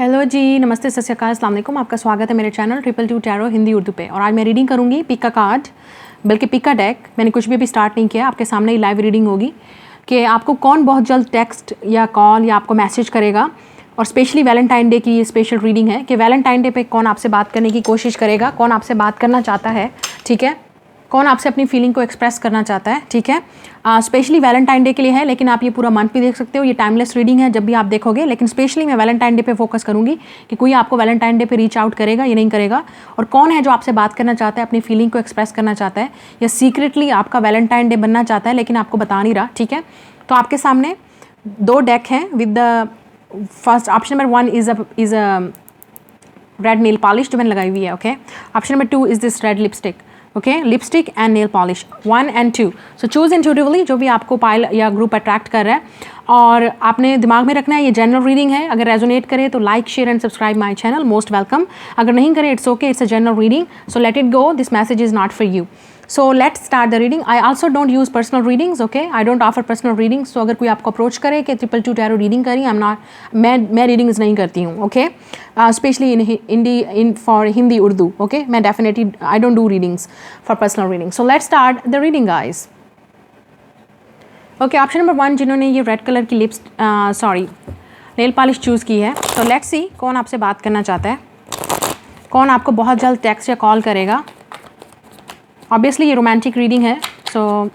Hello जी, नमस्ते, सत श्री अकाल, अस्सलाम वालेकुम। आपका स्वागत है मेरे चैनल 222 टैरो हिंदी उर्दू पे। और आज मैं रीडिंग करूँगी पिक का कार्ड, बल्कि पिक का डेक। मैंने कुछ भी अभी स्टार्ट नहीं किया, आपके सामने ही लाइव रीडिंग होगी कि आपको कौन बहुत जल्द टेक्स्ट या कॉल या आपको मैसेज करेगा। और स्पेशली वैलेंटाइन डे की ये स्पेशल रीडिंग है कि वैलेंटाइन डे पे कौन आपसे बात करने की कोशिश करेगा, कौन आपसे बात करना चाहता है, ठीक है, कौन आपसे अपनी फीलिंग को एक्सप्रेस करना चाहता है, ठीक है। स्पेशली वैलेंटाइन डे के लिए है, लेकिन आप ये पूरा मंथ भी देख सकते हो। ये टाइमलेस रीडिंग है, जब भी आप देखोगे, लेकिन स्पेशली मैं वैलेंटाइन डे पे फोकस करूंगी कि कोई आपको वैलेंटाइन डे पे रीच आउट करेगा या नहीं करेगा, और कौन है जो आपसे बात करना चाहता है, अपनी फीलिंग को एक्सप्रेस करना चाहता है, या सीक्रेटली आपका वैलेंटाइन डे बनना चाहता है लेकिन आपको बता नहीं रहा, ठीक है। तो आपके सामने दो डेक हैं with the first option number 1 is a red nail polish जो मैंने लगाई हुई है, okay. Option number 2 is this red lipstick, okay, lipstick and nail polish 1 and 2। So choose intuitively जो भी आपको पाइल या ग्रुप अट्रैक्ट कर रहा है, और आपने दिमाग में रखना है ये जनरल रीडिंग है। अगर रेजोनेट करे तो like, share and subscribe my channel, most welcome. अगर नहीं करे it's okay, it's a general reading, so let it go, this message is not for you. So let's start the reading. I also don't use personal readings, okay, I don't offer personal readings. तो अगर कोई आपको approach करे कि 222 tarot reading करी, मैं readings नहीं करती हूँ, okay. Specially in for Hindi Urdu, okay. मैं definitely I don't do readings for personal reading. So let's start the reading guys. Okay, option number 1 जिन्होंने ये रेड कलर की नेल पॉलिश चूज़ की है, तो लेट्स सी कौन आपसे बात करना चाहता है, कौन आपको बहुत जल्द टेक्स्ट या कॉल करेगा। ऑब्वियसली ये रोमांटिक रीडिंग है, सो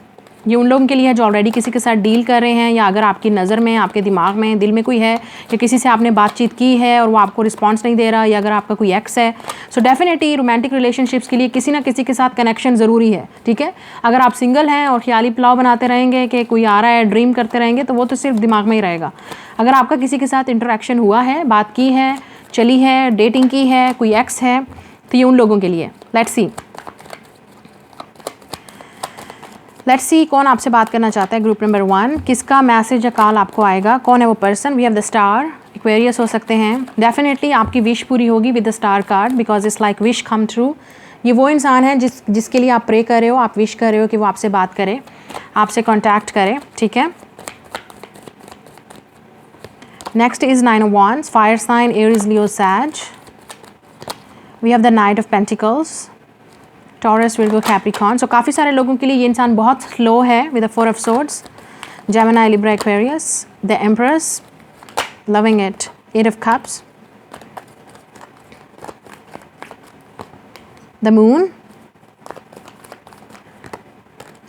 ये उन लोगों के लिए है जो ऑलरेडी किसी के साथ डील कर रहे हैं, या अगर आपकी नज़र में, आपके दिमाग में, दिल में कोई है, या किसी से आपने बातचीत की है और वो आपको रिस्पांस नहीं दे रहा, या अगर आपका कोई एक्स है। सो डेफिनेटली रोमांटिक रिलेशनशिप्स के लिए किसी ना किसी के साथ कनेक्शन ज़रूरी है, ठीक है। अगर आप सिंगल हैं और ख्याली पुलाव बनाते रहेंगे कि कोई आ रहा है, ड्रीम करते रहेंगे, तो वो तो सिर्फ दिमाग में ही रहेगा। अगर आपका किसी के साथ इंटरेक्शन हुआ है, बात की है, चली है, डेटिंग की है, कोई एक्स है, तो ये उन लोगों के लिए। लेट्स सी कौन आपसे बात करना चाहता है। ग्रुप नंबर 1, किसका मैसेज या कॉल आपको आएगा, कौन है वो person. We have the star, Aquarius हो सकते हैं। डेफिनेटली आपकी विश पूरी होगी with the star card, because it's like wish come true. ये वो इंसान है जिसके लिए आप प्रे कर रहे हो, आप विश कर रहे हो कि वो आपसे बात करे, आपसे कॉन्टैक्ट करे, ठीक है। Next is 9 of Wands, fire sign, Aries, Leo, sag. We have the knight of pentacles, Taurus, Virgo, Capricorn. So काफ़ी सारे लोगों के लिए ये इंसान बहुत स्लो है with the 4 of Swords, Gemini, Libra, Aquarius, the empress, loving it, 8 of Cups, the moon,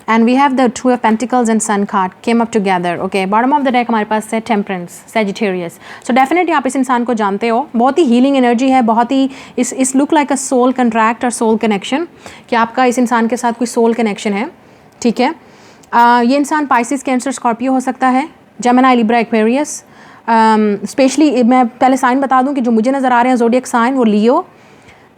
and we have the 2 of Pentacles and sun card came up together, okay. Bottom of the deck हमारे पास है temperance, Sagittarius. So definitely आप इस इंसान को जानते हो, बहुत ही हीलिंग एनर्जी है, बहुत ही इस look like a soul contract और सोल कनेक्शन, कि आपका इस इंसान के साथ कोई सोल कनेक्शन है, ठीक है। ये इंसान पाइसिस, कैंसर, स्कॉर्पियो हो सकता है, जेमिनी, लिब्रा, एक्वेरियस। स्पेशली मैं पहले साइन बता दूं कि जो मुझे नज़र आ रहे हैं ज़ोडिएक साइन, वो Leo,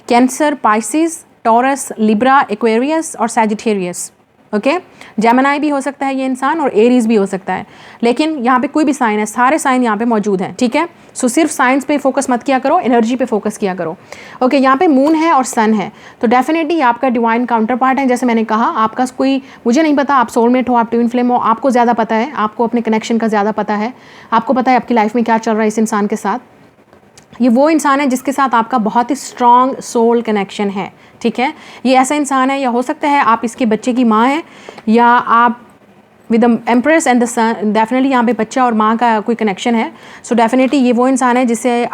Cancer, Pisces, Taurus, Libra, Aquarius और सैजिटेरियस, ओके। जेमिनी भी हो सकता है ये इंसान, और एरीज भी हो सकता है, लेकिन यहाँ पे कोई भी साइन है, सारे साइन यहाँ पे मौजूद हैं, ठीक है। सो सिर्फ साइंस पे फोकस मत किया करो, एनर्जी पे फोकस किया करो, ओके। यहाँ पे मून है और सन है, तो डेफिनेटली आपका डिवाइन काउंटर पार्ट है। जैसे मैंने कहा, आपका कोई, मुझे नहीं पता आप सोलमेट हो, आप ट्विन फ्लेम हो, आपको ज़्यादा पता है, आपको अपने कनेक्शन का ज़्यादा पता है, आपको पता है आपकी लाइफ में क्या चल रहा है इस इंसान के साथ। ये वो इंसान है जिसके साथ आपका बहुत ही स्ट्रॉन्ग सोल कनेक्शन है, ठीक है। ये ऐसा इंसान है, या हो सकता है आप इसके बच्चे की माँ हैं, या आप with the empress and the sun, definitely यहाँ पे बच्चा और माँ का कोई कनेक्शन है। सो डेफिनेटली ये वो इंसान है जिसने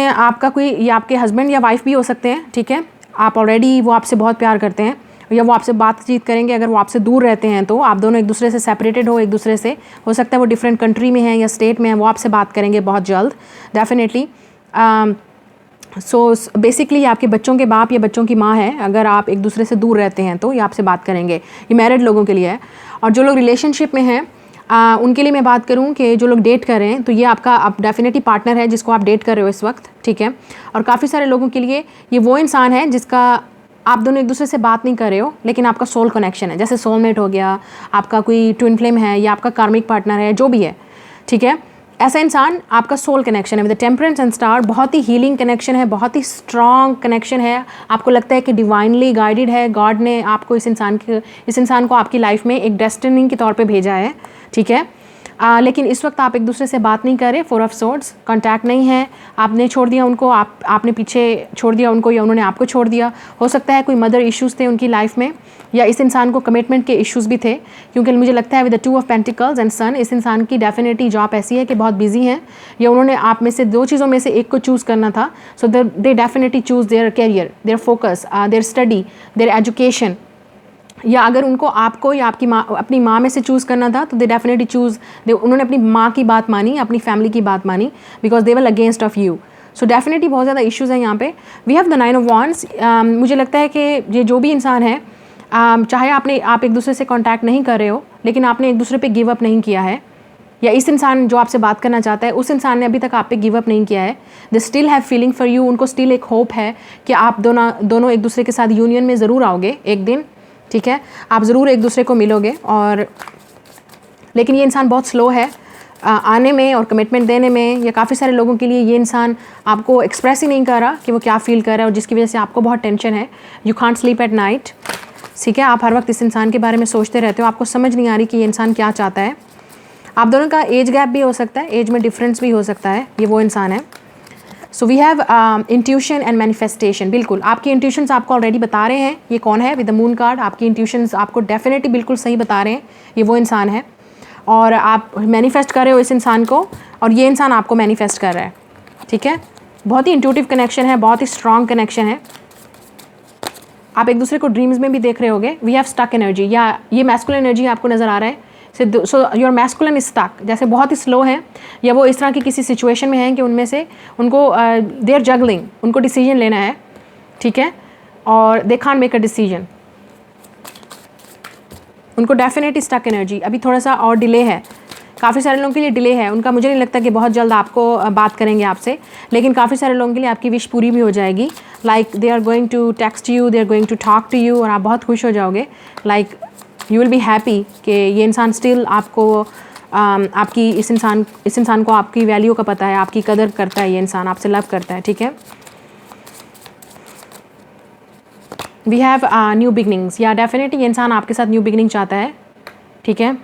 आपका कोई, या आपके हस्बैंड या वाइफ भी हो सकते हैं, ठीक है। आप ऑलरेडी, वो आपसे बहुत प्यार करते हैं, या वो आपसे बातचीत करेंगे। अगर वो आपसे दूर रहते हैं तो आप दोनों एक दूसरे से सेपरेटेड हो, एक दूसरे से, हो सकता है वो डिफरेंट कंट्री में हैं या स्टेट में हैं, वो आपसे बात करेंगे बहुत जल्द, डेफिनेटली। सो बेसिकली आपके बच्चों के बाप या बच्चों की माँ है, अगर आप एक दूसरे से दूर रहते हैं तो ये आपसे बात करेंगे। ये मैरिड लोगों के लिए है, और जो लोग रिलेशनशिप में हैं उनके लिए मैं बात करूं कि जो लोग डेट कर रहे हैं, तो ये आपका आप डेफिनेटली पार्टनर है जिसको आप डेट कर रहे हो इस वक्त, ठीक है। और काफ़ी सारे लोगों के लिए ये वो इंसान है जिसका आप दोनों एक दूसरे से बात नहीं कर रहे हो, लेकिन आपका सोल कनेक्शन है, जैसे सोलमेट हो गया, आपका कोई ट्विन फ्लेम है, या आपका कार्मिक पार्टनर है, जो भी है, ठीक है। ऐसा इंसान आपका सोल कनेक्शन है with the temperance and star, बहुत ही हीलिंग कनेक्शन है, बहुत ही स्ट्रॉन्ग कनेक्शन है। आपको लगता है कि डिवाइनली गाइडेड है, गॉड ने आपको इस इंसान को आपकी लाइफ में एक डेस्टिनी के तौर पे भेजा है, ठीक है। लेकिन इस वक्त आप एक दूसरे से बात नहीं कर रहे, 4 ऑफ सोर्ड्स, कांटेक्ट नहीं है, आपने छोड़ दिया उनको, आपने पीछे छोड़ दिया उनको या उन्होंने आपको छोड़ दिया। हो सकता है कोई मदर इश्यूज़ थे उनकी लाइफ में, या इस इंसान को कमिटमेंट के इश्यूज़ भी थे, क्योंकि मुझे लगता है with the 2 of pentacles and sun, इस इंसान की डेफिनेटली जॉब ऐसी है कि बहुत बिजी हैं, या उन्होंने आप में से 2 चीज़ों में से एक को चूज़ करना था। So they definitely choose their career, their focus, their study, their education, या अगर उनको आपको या आपकी माँ, अपनी माँ में से चूज़ करना था तो दे डेफिनेटली उन्होंने अपनी माँ की बात मानी, अपनी फैमिली की बात मानी, because they were against of you. So definitely बहुत ज़्यादा इश्यूज़ हैं यहाँ पे। We have the 9 of wands. मुझे लगता है कि ये जो भी इंसान है, चाहे आप एक दूसरे से कॉन्टैक्ट नहीं कर रहे हो, लेकिन आपने एक दूसरे पे गिव अप नहीं किया है, या इस इंसान जो आपसे बात करना चाहता है उस इंसान ने अभी तक आप पे गिव अप नहीं किया है। They still have feeling for you. उनको स्टिल एक होप है कि आप दोनों एक दूसरे के साथ यूनियन में ज़रूर आओगे एक दिन, ठीक है, आप ज़रूर एक दूसरे को मिलोगे। और लेकिन ये इंसान बहुत स्लो है आने में और कमिटमेंट देने में, या काफ़ी सारे लोगों के लिए ये इंसान आपको एक्सप्रेस ही नहीं कर रहा कि वो क्या फ़ील कर रहा है, और जिसकी वजह से आपको बहुत टेंशन है। You can't sleep at night, ठीक है, आप हर वक्त इस इंसान के बारे में सोचते रहते हो, आपको समझ नहीं आ रही कि ये इंसान क्या चाहता है। आप दोनों का एज गैप भी हो सकता है, एज में डिफरेंस भी हो सकता है, ये वो इंसान है। So we have intuition and manifestation. बिल्कुल आपकी इंट्यूशंस आपको ऑलरेडी बता रहे हैं ये कौन है। विद द मून कार्ड आपकी इंट्यूशंस आपको डेफिनेटली बिल्कुल सही बता रहे हैं ये वो इंसान है, और आप मैनिफेस्ट कर रहे हो इस इंसान को, और ये इंसान आपको मैनिफेस्ट कर रहा है, ठीक है। बहुत ही इंट्यूटिव कनेक्शन है, बहुत ही स्ट्रॉन्ग कनेक्शन है। आप एक दूसरे को ड्रीम्स में भी देख रहे होगे। वी हैव स्टक एनर्जी, या ये मैस्कुलिन एनर्जी आपको नज़र आ रहा है। So your masculine is stuck, जैसे बहुत ही स्लो है, या वो इस तरह की किसी सिचुएशन में हैं कि उनमें से उनको दे आर जगलिंग, उनको डिसीजन लेना है, ठीक है, और they can't make a decision. उनको डेफिनेटली स्टक एनर्जी, अभी थोड़ा सा और डिले है, काफ़ी सारे लोगों के लिए डिले है उनका। मुझे नहीं लगता कि बहुत जल्द आपको बात करेंगे आपसे, लेकिन काफ़ी सारे लोगों के लिए आपकी विश पूरी भी हो जाएगी। Like they are going to text you, they are going to talk to you, और आप बहुत खुश हो जाओगे। Like you will be happy कि ये इंसान स्टिल आपको आपकी इस इंसान को आपकी वैल्यू का पता है, आपकी कदर करता है, ये इंसान आपसे लव करता है, ठीक है। वी हैव न्यू बिगनिंग्स, या डेफिनेटली ये इंसान आपके साथ न्यू बिगनिंग चाहता है, ठीक है।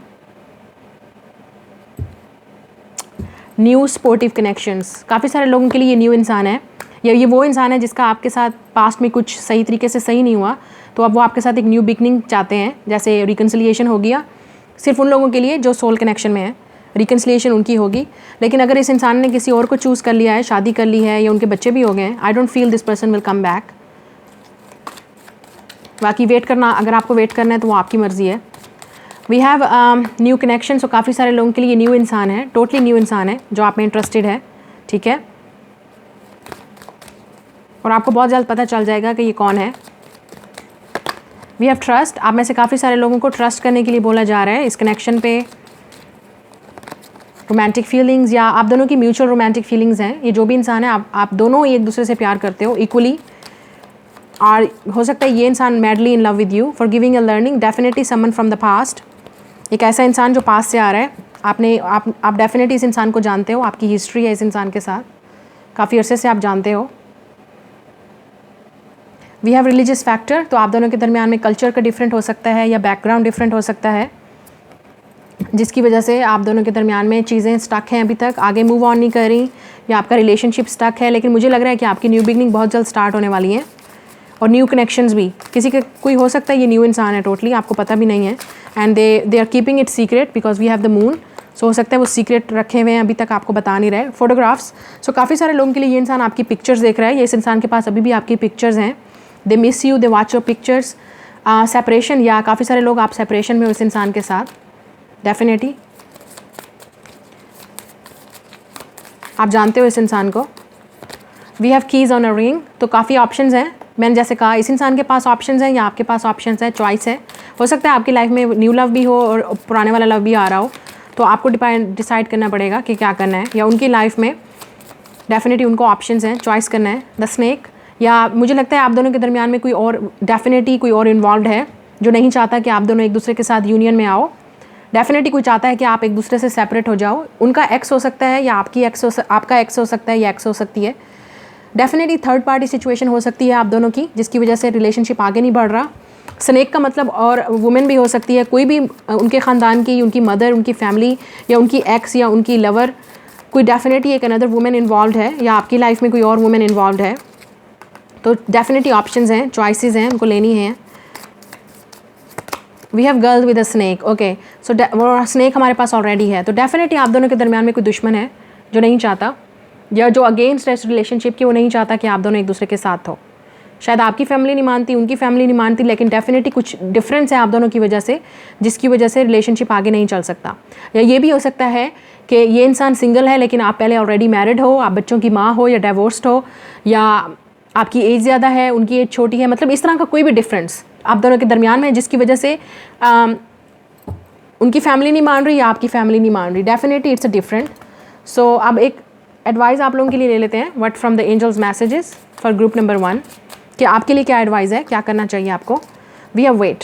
न्यू स्पोर्टिव कनेक्शंस, काफ़ी सारे लोगों के लिए ये न्यू इंसान है, या ये वो इंसान है जिसका आपके साथ पास्ट में कुछ सही तरीके से सही नहीं हुआ, तो अब वो आपके साथ एक न्यू बिगनिंग चाहते हैं। जैसे रिकन्सिलिएशन हो गया सिर्फ उन लोगों के लिए जो सोल कनेक्शन में है, रिकन्सिलिएशन उनकी होगी। लेकिन अगर इस इंसान ने किसी और को चूज़ कर लिया है, शादी कर ली है, या उनके बच्चे भी हो गए हैं, I don't feel this person will come back. बाकी वेट करना, अगर आपको वेट करना है तो वो आपकी मर्ज़ी है। वी हैव न्यू कनेक्शन, सो काफ़ी सारे लोगों के लिए न्यू इंसान है, टोटली न्यू इंसान है जो आप में इंटरेस्टेड है, ठीक है। और आपको बहुत जल्द पता चल जाएगा कि ये कौन है। वी हैव ट्रस्ट, आप में से काफ़ी सारे लोगों को ट्रस्ट करने के लिए बोला जा रहा है इस कनेक्शन पे। रोमांटिक फीलिंग्स, या आप दोनों की म्यूचुअल रोमांटिक फीलिंग्स हैं। ये जो भी इंसान है, आप दोनों एक दूसरे से प्यार करते हो इक्वली, और हो सकता है ये इंसान madly in love with you for giving a learning. Definitely someone from the past, एक ऐसा इंसान जो पास्ट से आ रहा है। आप डेफिनेटली इस इंसान को जानते हो, आपकी हिस्ट्री है इस इंसान के साथ, काफ़ी अरसे से आप जानते हो। वी हैव रिलीजियस फैक्टर, तो आप दोनों के दरमियान में कल्चर का डिफरेंट हो सकता है, या बैकग्राउंड डिफरेंट हो सकता है, जिसकी वजह से आप दोनों के दरमियान में चीज़ें स्टक हैं, अभी तक आगे मूव ऑन नहीं कर रही, या आपका रिलेशनशिप स्टक है। लेकिन मुझे लग रहा है कि आपकी न्यू बिगनिंग बहुत जल्द स्टार्ट होने वाली है, और न्यू कनेक्शंस भी। किसी के कोई हो सकता है ये न्यू इंसान है टोटली, आपको पता भी नहीं है, and they are keeping it secret because we have the moon. So हो सकता है वो सीक्रेट रखे हुए हैं, अभी तक आपको बता नहीं रहे। फोटोग्राफ्स, सो काफ़ी सारे लोगों के लिए ये इंसान आपकी पिक्चर्स देख रहा है, ये इस इंसान के पास अभी भी आपकी पिक्चर्स हैं। They miss you, they watch your pictures. Separation, या काफ़ी सारे लोग आप सेपरेशन में हो इस इंसान के साथ, डेफिनेटली आप जानते हो इस इंसान को। We have keys on a ring, तो काफ़ी ऑप्शंस हैं। मैंने जैसे कहा इस इंसान के पास ऑप्शंस हैं, या आपके पास ऑप्शंस है, चॉइस है। हो सकता है आपकी लाइफ में न्यू लव भी हो और पुराने वाला लव भी आ रहा हो, तो आपको डिसाइड करना पड़ेगा कि क्या करना है। या उनकी लाइफ में डेफिनेटली उनको ऑप्शंस हैं, चॉइस करना है। द स्नेक, या मुझे लगता है आप दोनों के दरमियान में कोई और डेफिनेटली कोई और इन्वॉल्व है जो नहीं चाहता कि आप दोनों एक दूसरे के साथ यूनियन में आओ। डेफिनेटली कोई चाहता है कि आप एक दूसरे से सेपरेट हो जाओ। उनका एक्स हो सकता है, या आपका एक्स हो सकता है, या एक्स हो सकती है। डेफिनेटली थर्ड पार्टी सिचुएशन हो सकती है आप दोनों की, जिसकी वजह से रिलेशनशिप आगे नहीं बढ़ रहा। स्नेक का मतलब और वुमेन भी हो सकती है, कोई भी उनके ख़ानदान की, उनकी मदर, उनकी फैमिली या उनकी एक्स या उनकी लवर, कोई डेफिनेटली एक अनदर वुमेन इन्वॉल्व है या आपकी लाइफ में कोई और वुमेन इन्वॉल्व है, तो डेफिनेटली ऑप्शंस हैं, चॉइसेस हैं, उनको लेनी है। We have girl with a snake, okay, so वो स्नेक हमारे पास ऑलरेडी है, तो डेफिनेटली आप दोनों के दरमियान में कोई दुश्मन है जो नहीं चाहता, या जो अगेंस्ट है इस रिलेशनशिप की, वो नहीं चाहता कि आप दोनों एक दूसरे के साथ हो। शायद आपकी फैमिली नहीं मानती, उनकी फैमिली नहीं मानती, लेकिन डेफिनेटली कुछ डिफरेंस है आप दोनों की वजह से, जिसकी वजह से रिलेशनशिप आगे नहीं चल सकता। या ये भी हो सकता है कि ये इंसान सिंगल है लेकिन आप पहले ऑलरेडी मैरिड हो, आप बच्चों की माँ हो या डिवोर्स्ड हो, या आपकी एज ज़्यादा है, उनकी एज छोटी है, मतलब इस तरह का कोई भी डिफरेंस आप दोनों के दरमियान में है जिसकी वजह से उनकी फैमिली नहीं मान रही या आपकी फैमिली नहीं मान रही। Definitely it's a different. So अब एक एडवाइस आप लोगों के लिए ले लेते हैं, what from the angels messages for group number 1, कि आपके लिए क्या एडवाइस है, क्या करना चाहिए आपको। We have wait.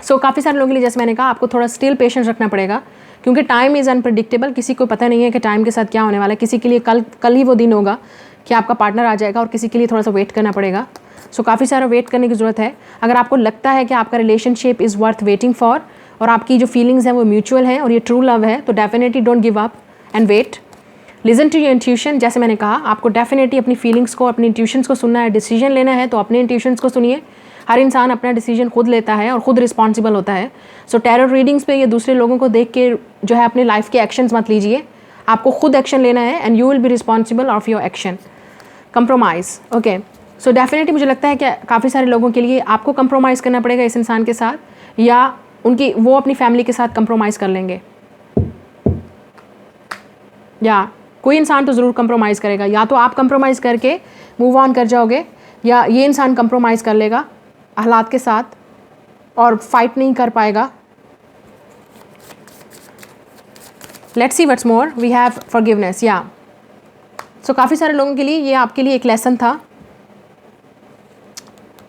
सो काफ़ी सारे लोगों के लिए, जैसे मैंने कहा, आपको थोड़ा स्टिल पेशेंस रखना पड़ेगा, क्योंकि टाइम इज़ अनप्रेडिक्टेबल, किसी को पता नहीं है कि टाइम के साथ क्या होने वाला है। किसी के लिए कल ही वो दिन होगा कि आपका पार्टनर आ जाएगा, और किसी के लिए थोड़ा सा वेट करना पड़ेगा। सो काफ़ी सारा वेट करने की ज़रूरत है। अगर आपको लगता है कि आपका relationship is worth waiting for, और आपकी जो फीलिंग्स हैं वो म्यूचुअल है और ये ट्रू लव है, तो definitely don't give up and wait. Listen to your intuition. जैसे मैंने कहा, आपको डेफिनेटली अपनी फीलिंग्स को, अपनी इंट्यूशंस को सुनना है। डिसीजन लेना है तो अपने इंट्यूशंस को सुनिए। हर इंसान अपना डिसीजन खुद लेता है और खुद रिस्पॉन्सिबल होता है। सो टैरो रीडिंग्स पे या दूसरे लोगों को देख के जो है अपने लाइफ के एक्शंस मत लीजिए, आपको खुद एक्शन लेना है, and you will be responsible of your action. Compromise, okay, so definitely मुझे लगता है कि काफ़ी सारे लोगों के लिए आपको कंप्रोमाइज़ करना पड़ेगा इस इंसान के साथ, या वो अपनी फैमिली के साथ कंप्रोमाइज़ कर लेंगे, या कोई इंसान तो ज़रूर कंप्रोमाइज़ करेगा। या तो आप कंप्रोमाइज़ करके मूव ऑन कर जाओगे, या ये इंसान कंप्रोमाइज़ कर लेगा हालात के साथ और फाइट नहीं कर पाएगा। Let's see what's more. We have forgiveness, या सो काफ़ी सारे लोगों के लिए ये आपके लिए एक लेसन था,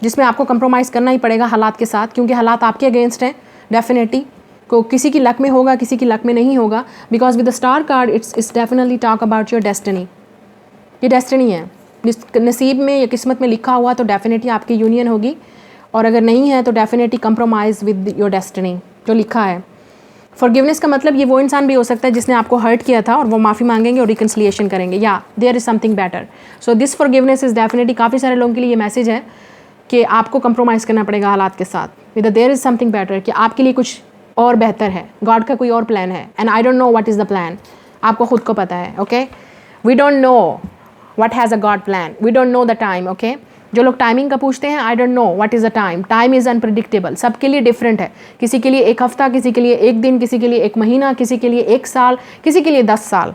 जिसमें आपको कंप्रोमाइज़ करना ही पड़ेगा हालात के साथ, क्योंकि हालात आपके अगेंस्ट हैं। डेफिनेटली को किसी की लक में होगा, किसी की लक में नहीं होगा, because with the star card it's definitely talk about your destiny. ये डेस्टिनी है, नसीब में या किस्मत में लिखा हुआ तो डेफिनेटली आपकी यूनियन होगी, और अगर नहीं है तो definitely compromise with your destiny जो लिखा है। फॉरगिवनेस का मतलब ये वो इंसान भी हो सकता है जिसने आपको हर्ट किया था और वो माफ़ी मांगेंगे और रिकन्सिलिएशन करेंगे, या there is something better. So this forgiveness is definitely काफ़ी सारे लोगों के लिए ये मैसेज है कि आपको कंप्रोमाइज़ करना पड़ेगा हालात के साथ, with their is something better, कि आपके लिए कुछ और बेहतर है, गॉड का कोई और प्लान है, and I don't know what is the plan. आपको खुद को पता है, okay. We don't know what has a god plan, we don't know the time, okay. जो लोग टाइमिंग का पूछते हैं, I don't know what is the time, time is unpredictable, सबके लिए डिफरेंट है। किसी के लिए 1 हफ्ता, किसी के लिए 1 दिन, किसी के लिए 1 महीना, किसी के लिए 1 साल, किसी के लिए 10 साल।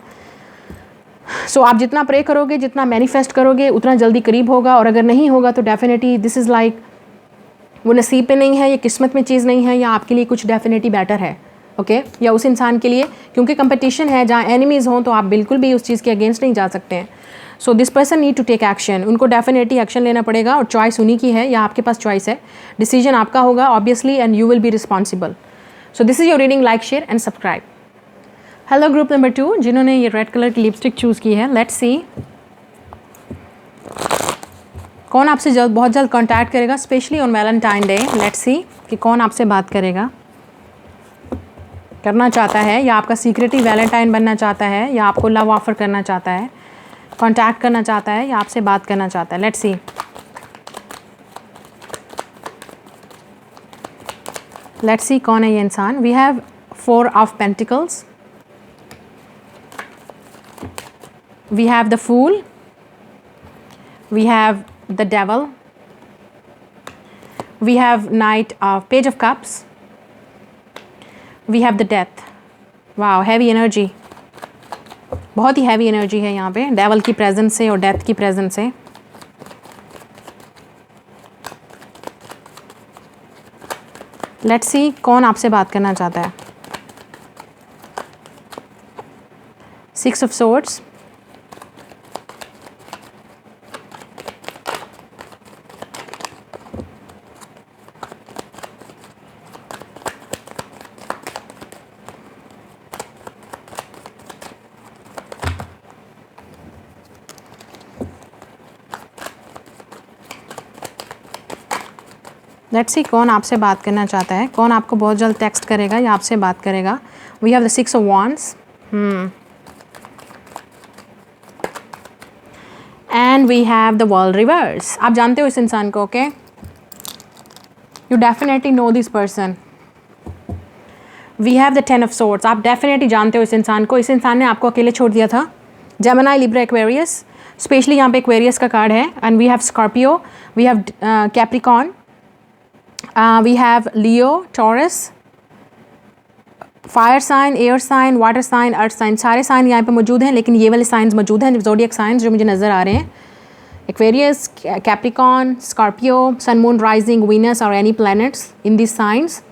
सो आप जितना प्रे करोगे, जितना मैनिफेस्ट करोगे, उतना जल्दी करीब होगा, और अगर नहीं होगा तो डेफिनेटली दिस इज़ लाइक वो नसीब पे नहीं है, या किस्मत में चीज़ नहीं है, या आपके लिए कुछ डेफिनेटली बेटर है, ओके। या उस इंसान के लिए, क्योंकि कंपटीशन है, जहाँ एनिमीज़ हों तो आप बिल्कुल भी उस चीज़ के अगेंस्ट नहीं जा सकते हैं। So this person need to take action, उनको डेफिनेटली एक्शन लेना पड़ेगा, और चॉइस उन्हीं की है, या आपके पास चॉइस है। डिसीजन आपका होगा obviously, and you will be responsible. So this is your reading. Like, share and subscribe. Hello group number 2, जिन्होंने ये रेड कलर की लिपस्टिक चूज़ की है, लेट्स सी कौन आपसे बहुत जल्द कांटेक्ट करेगा, specially on Valentine day. Let's see कि कौन आपसे बात करेगा, करना चाहता है, या आपका सीक्रेट ही वैलेंटाइन बनना चाहता है, या आपको लव ऑफर करना चाहता है, कांटेक्ट करना चाहता है, या आपसे बात करना चाहता है। Let's see. लेट्स सी कौन है ये इंसान। We have 4 of pentacles, we have the fool, we have the devil, we have knight of page of cups, we have the death. wow, heavy energy, बहुत ही हैवी एनर्जी है यहाँ पे devil की presence से और डेथ की presence से। Let's see कौन आपसे बात करना चाहता है। 6 of swords, लेट्स सी कौन आपसे बात करना चाहता है, कौन आपको बहुत जल्द टेक्स्ट करेगा या आपसे बात करेगा। We have the 6 of wands and we have the world reverse. आप जानते हो इस इंसान को, okay, you definitely know this person. We have the 10 of swords। आप डेफिनेटली जानते हो इस इंसान को। इस इंसान ने आपको अकेले छोड़ दिया था। जेमिनी, लिब्रा, एक्वेरियस, स्पेशली यहाँ पे एक्वेरियस का कार्ड है। And we have Scorpio, we have Capricorn, we have Leo, Taurus, fire sign, air sign, water sign, earth sign, सारे साइन यहाँ पे मौजूद हैं, लेकिन ये वाले साइंस मौजूद हैं ज़ोडिएक साइंस जो मुझे नज़र आ रहे हैं। एक्वेरियस, कैप्रिकॉर्न, स्कॉर्पियो, सन, मून, राइजिंग, वीनस और any planets in this science.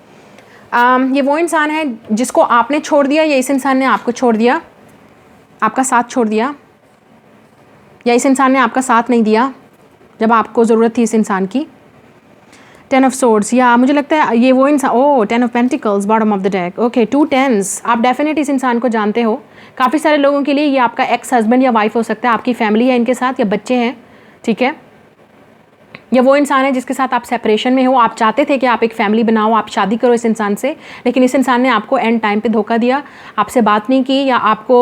ये वो इंसान है जिसको आपने छोड़ दिया या इस इंसान ने आपको छोड़ दिया, आपका साथ छोड़ दिया, या इस इंसान ने आपका साथ नहीं दिया जब आपको ज़रूरत थी इस इंसान की। 10 ऑफ swords, या मुझे लगता है ये वो इंसान, ओह 10 of pentacles bottom of the deck, okay 2 10s। आप डेफिनेटली इस इंसान को जानते हो। काफ़ी सारे लोगों के लिए ये आपका एक्स हस्बैंड या वाइफ हो सकता है, आपकी फैमिली है इनके साथ या बच्चे हैं, ठीक है। या वो इंसान है जिसके साथ आप सेपरेशन में हो, आप चाहते थे कि आप एक फैमिली बनाओ, आप शादी करो इस इंसान से, लेकिन इस इंसान ने आपको एंड टाइम पे धोखा दिया, आपसे बात नहीं की या आपको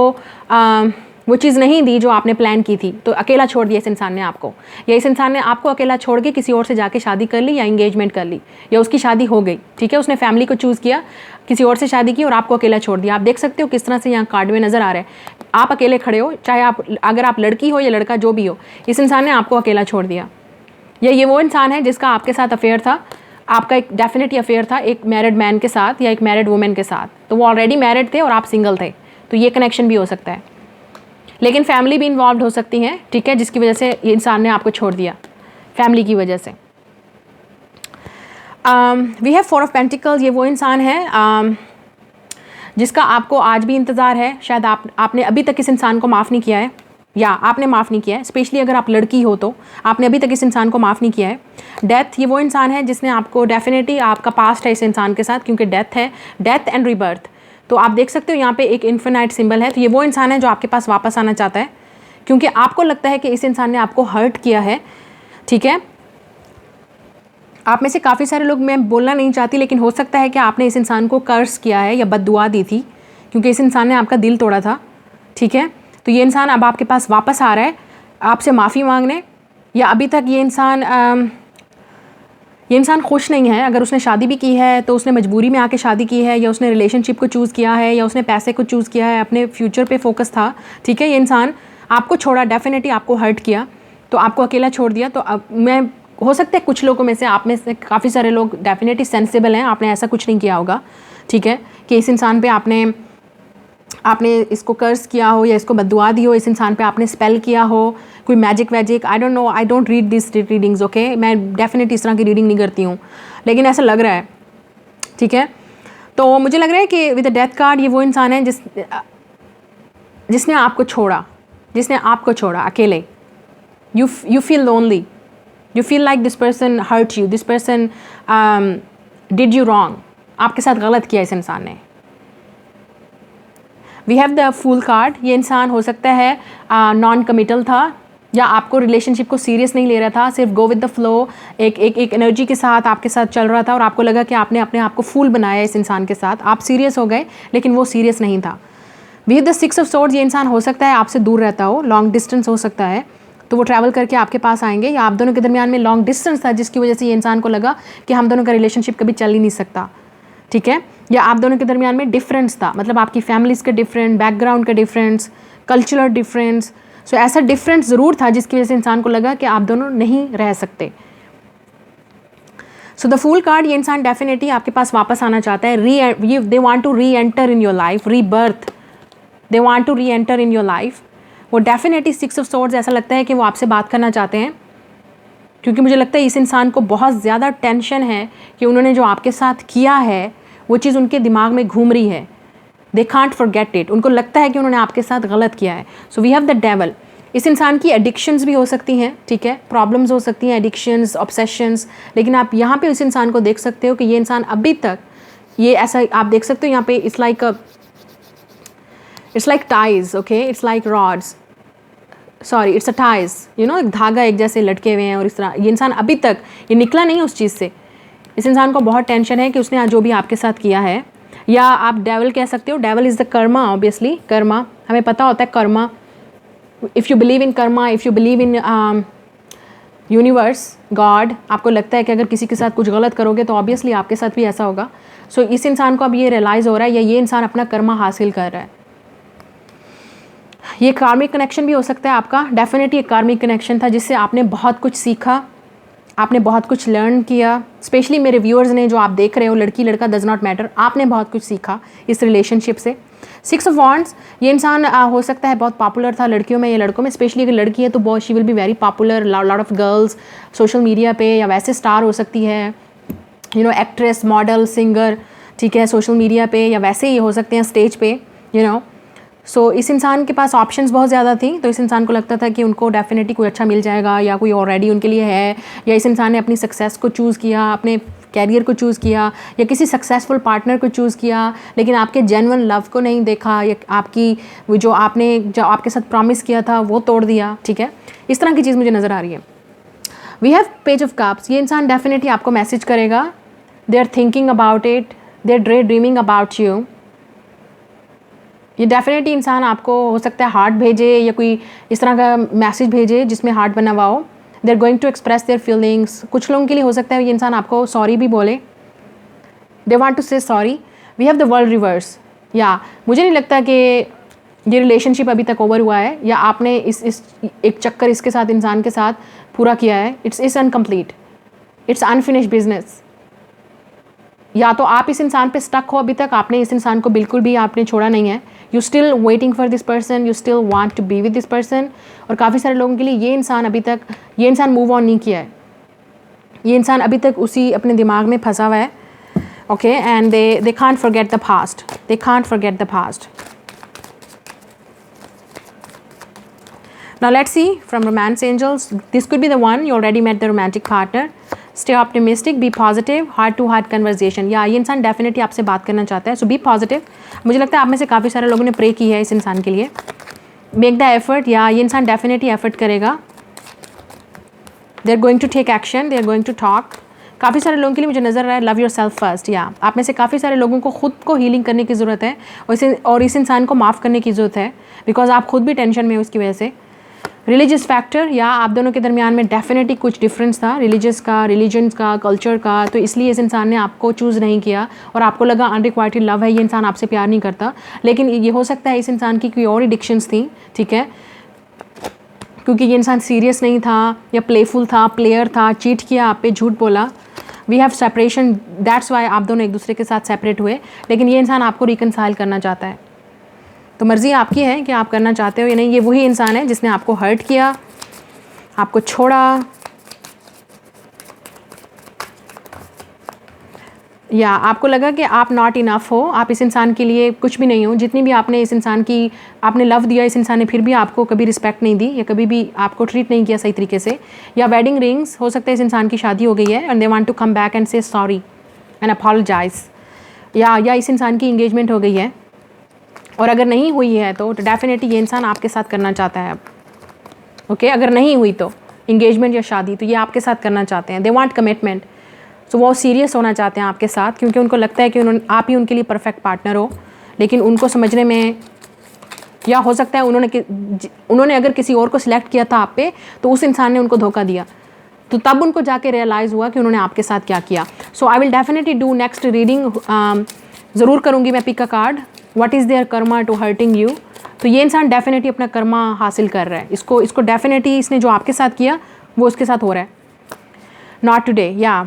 वो चीज़ नहीं दी जो आपने प्लान की थी, तो अकेला छोड़ दिया इस इंसान ने आपको, या इस इंसान ने आपको अकेला छोड़ के किसी और से जाके शादी कर ली या इंगेजमेंट कर ली, या उसकी शादी हो गई, ठीक है, उसने फैमिली को चूज़ किया, किसी और से शादी की और आपको अकेला छोड़ दिया। आप देख सकते हो किस तरह से यहाँ कार्ड में नज़र आ रहा है, आप अकेले खड़े हो, चाहे अगर आप लड़की हो या लड़का जो भी हो, इस इंसान ने आपको अकेला छोड़ दिया। या ये वो इंसान है जिसका आपके साथ अफेयर था, आपका एक डेफिनेटली अफेयर था एक मैरिड मैन के साथ या एक मैरिड वुमेन के साथ, तो वो ऑलरेडी मैरिड थे और आप सिंगल थे, तो ये कनेक्शन भी हो सकता है, लेकिन फैमिली भी इन्वॉल्व हो सकती है, ठीक है, जिसकी वजह से ये इंसान ने आपको छोड़ दिया फैमिली की वजह से। We have 4 of pentacles. ये वो इंसान है जिसका आपको आज भी इंतज़ार है, शायद आपने अभी तक इस इंसान को माफ़ नहीं किया है, या आपने माफ़ नहीं किया है, स्पेशली अगर आप लड़की हो तो आपने अभी तक इस इंसान को माफ़ नहीं किया है। डेथ, ये वो इंसान है जिसने आपको डेफिनेटली, आपका पास्ट है इस इंसान के साथ, क्योंकि डेथ है, डेथ एंड रीबर्थ, तो आप देख सकते हो यहाँ पे एक इन्फिनाइट सिंबल है, तो ये वो इंसान है जो आपके पास वापस आना चाहता है, क्योंकि आपको लगता है कि इस इंसान ने आपको हर्ट किया है, ठीक है। आप में से काफ़ी सारे लोग, मैं बोलना नहीं चाहती, लेकिन हो सकता है कि आपने इस इंसान को कर्स किया है या बद्दुआ दी थी, क्योंकि इस इंसान ने आपका दिल तोड़ा था, ठीक है। तो ये इंसान अब आपके पास वापस आ रहा है आपसे माफ़ी मांगने, या अभी तक ये इंसान खुश नहीं है। अगर उसने शादी भी की है तो उसने मजबूरी में आके शादी की है, या उसने रिलेशनशिप को चूज़ किया है, या उसने पैसे को चूज़ किया है, अपने फ्यूचर पे फोकस था, ठीक है। ये इंसान आपको छोड़ा, डेफिनेटली आपको हर्ट किया, तो आपको अकेला छोड़ दिया। तो अब मैं, हो सकता है कुछ लोगों में से, आप में से काफ़ी सारे लोग डेफिनेटली सेंसिबल हैं, आपने ऐसा कुछ नहीं किया होगा, ठीक है, कि इस इंसान पे आपने इसको कर्स किया हो या इसको बद्दुआ दी हो, इस इंसान पे आपने स्पेल किया हो, कोई मैजिक वैजिक, I don't know, I don't read this readings, okay, मैं डेफिनेटली इस तरह की रीडिंग नहीं करती हूँ, लेकिन ऐसा लग रहा है, ठीक है। तो मुझे लग रहा है कि विद द डेथ कार्ड ये वो इंसान है जिसने आपको छोड़ा अकेले। You feel lonely, you feel like this person hurt you, this person did you wrong, आपके साथ गलत किया इस इंसान ने। We have the fool card. ये इंसान हो सकता है नॉन कमिटल था, या आपको रिलेशनशिप को सीरियस नहीं ले रहा था, सिर्फ गो विद द फ्लो, एक एनर्जी के साथ आपके साथ चल रहा था, और आपको लगा कि आपने अपने आप को फूल बनाया इस इंसान के साथ, आप सीरियस हो गए, लेकिन वो सीरियस नहीं था। We have the 6 of swords। ये इंसान हो सकता है आपसे दूर रहता हो, लॉन्ग डिस्टेंस हो सकता है, तो वो ट्रैवल करके आपके पास आएंगे, या आप दोनों के दरमियान में लॉन्ग डिस्टेंस था जिसकी वजह से ये इंसान को लगा कि हम दोनों का रिलेशनशिप कभी चल ही नहीं सकता, ठीक है। या आप दोनों के दरमियान में डिफरेंस था, मतलब आपकी फैमिलीज़ का डिफरेंट, बैकग्राउंड का डिफरेंस, कल्चरल डिफरेंस, सो ऐसा डिफरेंस ज़रूर था जिसकी वजह से इंसान को लगा कि आप दोनों नहीं रह सकते। सो द फूल कार्ड, ये इंसान डेफिनेटली आपके पास वापस आना चाहता है, they want to re enter in your life, rebirth, they want to re enter in your life. वो डेफिनेटली 6 ऑफ swords, ऐसा लगता है कि वो आपसे बात करना चाहते हैं, क्योंकि मुझे लगता है इस इंसान को बहुत ज़्यादा टेंशन है कि उन्होंने जो आपके साथ किया है वो चीज़ उनके दिमाग में घूम रही है, दे कांट फॉरगेट इट, उनको लगता है कि उन्होंने आपके साथ गलत किया है। So we have the devil. इस इंसान की एडिक्शंस भी हो सकती हैं, ठीक है, प्रॉब्लम्स हो सकती हैं, एडिक्शंस, ऑब्सेशंस, लेकिन आप यहाँ पे इस इंसान को देख सकते हो कि ये इंसान अभी तक, ये ऐसा आप देख सकते हो यहाँ पे, it's like ties, okay, it's like rods, sorry it's a ties, you know, एक धागा एक जैसे लटके हुए हैं, और इस तरह ये इंसान अभी तक ये निकला नहीं उस चीज़ से, इस इंसान को बहुत टेंशन है कि उसने जो भी आपके साथ किया है, या आप डेविल कह सकते हो। Devil is the Karma, obviously Karma, हमें पता होता है Karma. If you believe in Karma, if you believe in universe, God, आपको लगता है कि अगर किसी के साथ कुछ गलत करोगे तो ऑब्वियसली आपके साथ भी ऐसा होगा। सो इस इंसान को अब ये रियलाइज़ हो रहा है, या ये इंसान अपना कर्मा हासिल कर रहा है। ये कार्मिक कनेक्शन भी हो सकता है आपका, डेफिनेटली एक कार्मिक कनेक्शन था जिससे आपने बहुत कुछ सीखा, आपने बहुत कुछ लर्न किया। स्पेशली मेरे व्यूअर्स ने, जो आप देख रहे हो, लड़की लड़का डज नॉट मैटर, आपने बहुत कुछ सीखा इस रिलेशनशिप से। 6 ऑफ वॉन्ड्स, ये इंसान हो सकता है बहुत पॉपुलर था लड़कियों में या लड़कों में। स्पेशली अगर लड़की है तो बहुत, she will be very popular, lot of girls social media पे, या वैसे स्टार हो सकती है, you know, actress, model, singer, ठीक है, सोशल मीडिया पे, या वैसे ही हो सकते हैं स्टेज पे, यू नो। सो इस इंसान के पास ऑप्शंस बहुत ज़्यादा थी, तो इस इंसान को लगता था कि उनको डेफिनेटली कोई अच्छा मिल जाएगा, या कोई ऑलरेडी उनके लिए है, या इस इंसान ने अपनी सक्सेस को चूज़ किया, अपने कैरियर को चूज़ किया, या किसी सक्सेसफुल पार्टनर को चूज़ किया, लेकिन आपके जेन्युइन लव को नहीं देखा, या आपकी जो आपके साथ प्रॉमिस किया था वो तोड़ दिया, ठीक है। इस तरह की चीज़ मुझे नज़र आ रही है। We have page of cups, ये इंसान डेफिनेटली आपको मैसेज करेगा, they are thinking about it, they are dreaming about you. ये डेफिनेटली इंसान आपको हो सकता है हार्ट भेजे, या कोई इस तरह का मैसेज भेजे जिसमें हार्ट बना हुआ हो। They are going to express their feelings. कुछ लोगों के लिए हो सकता है ये इंसान आपको सॉरी भी बोले, they want to say sorry. We have the world reverse, या मुझे नहीं लगता कि ये रिलेशनशिप अभी तक ओवर हुआ है, या आपने इस एक चक्कर इसके साथ, इंसान के साथ पूरा किया है। It's incomplete, it's unfinished business. या तो आप इस इंसान पे स्टक हो, अभी तक आपने इस इंसान को बिल्कुल भी आपने छोड़ा नहीं है, you still waiting for this person, you still want to be with this person. और काफ़ी सारे लोगों के लिए ये इंसान मूव ऑन नहीं किया है, ये इंसान अभी तक उसी अपने दिमाग में फंसा हुआ है, okay, and they can't forget the past, they can't forget the past. Now let's see from romance angels, this could be the one, you already met the romantic partner. Stay optimistic, be positive, heart to heart conversation, या ये इंसान definitely आपसे बात करना चाहता है, सो B positive. मुझे लगता है आप में से काफ़ी सारे लोगों ने प्रे की है इस इंसान के लिए। मेक द एफर्ट, या ये इंसान डेफिनेटली एफर्ट करेगा। They are going to take action, they are going to talk. काफ़ी सारे लोगों के लिए मुझे नज़र आ रहा है लव योर सेल्फ फर्स्ट, या आप में से काफ़ी सारे लोगों को खुद को हीलिंग करने की ज़रूरत है, और इस इंसान को माफ़ करने की ज़रूरत है, बिकॉज आप खुद भी टेंशन में हो उसकी वजह से। रिलीजियस फैक्टर, या आप दोनों के दरमियान में डेफिनेटली कुछ डिफरेंस था, रिलीजन का, कल्चर का, तो इसलिए इस इंसान ने आपको चूज़ नहीं किया, और आपको लगा अनरिक्वाइटेड लव है, ये इंसान आपसे प्यार नहीं करता। लेकिन ये हो सकता है इस इंसान की कोई और एडिक्शंस थी, ठीक है, क्योंकि ये इंसान सीरियस नहीं था, या प्लेफुल था, प्लेयर था, चीट किया आप पे, झूठ बोला। We have separation, that's why आप दोनों एक दूसरे के साथ सेपरेट हुए। लेकिन ये इंसान आपको रिकनसाइल करना चाहता है, तो मर्ज़ी आपकी है कि आप करना चाहते हो या नहीं। ये वही इंसान है जिसने आपको हर्ट किया, आपको छोड़ा, या आपको लगा कि आप नॉट इनफ हो, आप इस इंसान के लिए कुछ भी नहीं हो। जितनी भी आपने इस इंसान की आपने लव दिया, इस इंसान ने फिर भी आपको कभी रिस्पेक्ट नहीं दी, या कभी भी आपको ट्रीट नहीं किया सही तरीके से। या वेडिंग रिंग्स, हो सकता है इस इंसान की शादी हो गई है and they want to come back and say sorry and apologise. या इस इंसान की इंगेजमेंट हो गई है, और अगर नहीं हुई है तो डेफिनेटली ये इंसान आपके साथ करना चाहता है अब, ओके। अगर नहीं हुई तो इंगेजमेंट या शादी, तो ये आपके साथ करना चाहते हैं, दे वांट कमिटमेंट। सो वो सीरियस होना चाहते हैं आपके साथ, क्योंकि उनको लगता है कि आप ही उनके लिए परफेक्ट पार्टनर हो। लेकिन उनको समझने में, या हो सकता है उन्होंने अगर किसी और को सिलेक्ट किया था आप पे, तो उस इंसान ने उनको धोखा दिया, तो तब उनको जाके रियलाइज़ हुआ कि उन्होंने आपके साथ क्या किया। So I will definitely do next reading, ज़रूर करूँगी मैं पिक का card, what is their karma to hurting you. तो ये इंसान डेफिनेटली अपना कर्मा हासिल कर रहा है, इसको डेफिनेटली इसने जो आपके साथ किया वो उसके साथ हो रहा है। नॉट टुडे, या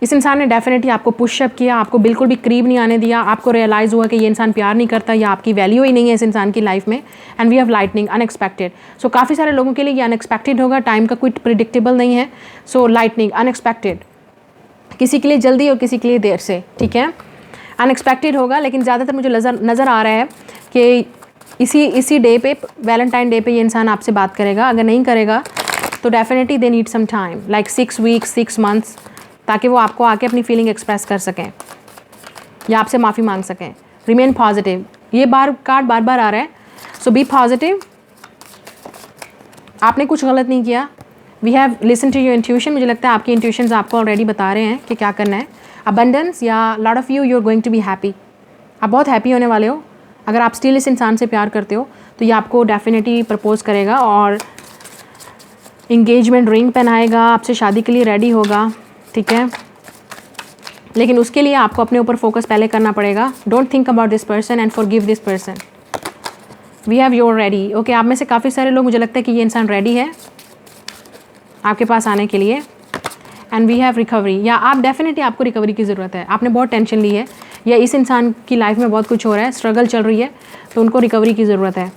इस इंसान ने डेफिनेटली आपको पुशअप किया, आपको बिल्कुल भी करीब नहीं आने दिया, आपको रियलाइज़ हुआ कि ये इंसान प्यार नहीं करता, या आपकी वैल्यू ही नहीं है इस इंसान की लाइफ में। And we have lightning, unexpected. So काफ़ी सारे लोगों के लिए ये अनएक्सपेक्टेड होगा, टाइम का कोई प्रिडिक्टेबल नहीं है। सो लाइटनिंग, अनएक्सपेक्टेड, किसी के लिए जल्दी और किसी के लिए देर से, ठीक है, अनएक्सपेक्टेड होगा। लेकिन ज़्यादातर मुझे नज़र आ रहा है कि इसी डे पे, वैलेंटाइन डे पे ये इंसान आपसे बात करेगा। अगर नहीं करेगा तो definitely they need some time, like 6 weeks 6 months, ताकि वो आपको आके अपनी फीलिंग एक्सप्रेस कर सकें या आपसे माफ़ी मांग सकें। रिमेन पॉजिटिव, ये कार्ड बार बार आ रहा है, सो बी पॉजिटिव। आपने कुछ गलत नहीं किया। We have listen to your intuition, मुझे लगता है आपकी इंट्यूशंस आपको ऑलरेडी बता रहे हैं कि क्या करना है। अबंडेंस या lot of you are going to be happy, आप बहुत हैप्पी होने वाले हो। अगर आप स्टिल इस इंसान से प्यार करते हो तो ये आपको डेफिनेटली प्रपोज करेगा और इंगेजमेंट रिंग पहनाएगा, आपसे शादी के लिए रेडी होगा, ठीक है। लेकिन उसके लिए आपको अपने ऊपर फोकस पहले करना पड़ेगा। Don't think about this person and forgive this person. We have your ready. Okay, आप में से काफ़ी सारे लोग, मुझे लगता है कि ये इंसान रेडी है आपके पास आने के लिए। एंड वी हैव रिकवरी, या आप डेफिनेटली, आपको रिकवरी की ज़रूरत है। आपने बहुत टेंशन ली है या इस इंसान की लाइफ में बहुत कुछ हो रहा है, स्ट्रगल चल रही है, तो उनको रिकवरी की ज़रूरत है।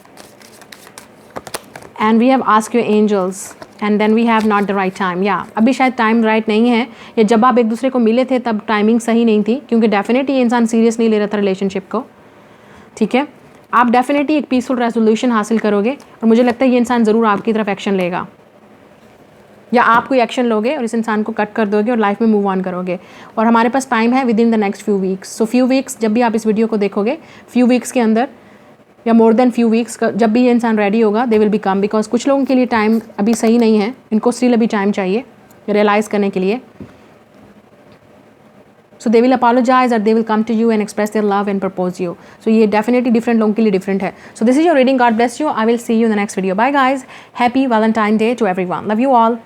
And we have ask your angels and then we have not the right time, या अभी शायद टाइम राइट नहीं है, या जब आप एक दूसरे को मिले थे तब टाइमिंग सही नहीं थी, क्योंकि डेफिनेटली ये इंसान सीरियस नहीं ले रहा था रिलेशनशिप को, ठीक है। आप डेफिनेटली एक पीसफुल रेजोल्यूशन हासिल करोगे और मुझे लगता है ये इंसान ज़रूर आपकी तरफ एक्शन लेगा, या आप कोई एक्शन लोगे और इस इंसान को कट कर दोगे और लाइफ में मूव ऑन करोगे। और हमारे पास टाइम है with in the next few weeks. So few weeks, जब भी आप इस वीडियो को देखोगे, फ्यू वीक्स के अंदर या मोर देन फ्यू वीक्स, जब भी ये इंसान रेडी होगा they will be come, because कुछ लोगों के लिए टाइम अभी सही नहीं है, इनको स्टिल अभी टाइम चाहिए रियलाइज़ करने के लिए। सो दे विल अपोलोजाइज और they will come to you and express their love and propose you. So ये डेफिनेटली डिफरेंट लोगों के लिए डिफरेंट है। So this is your reading, God bless you, I will see you in the next video, bye guys, happy Valentine day to everyone, love you all.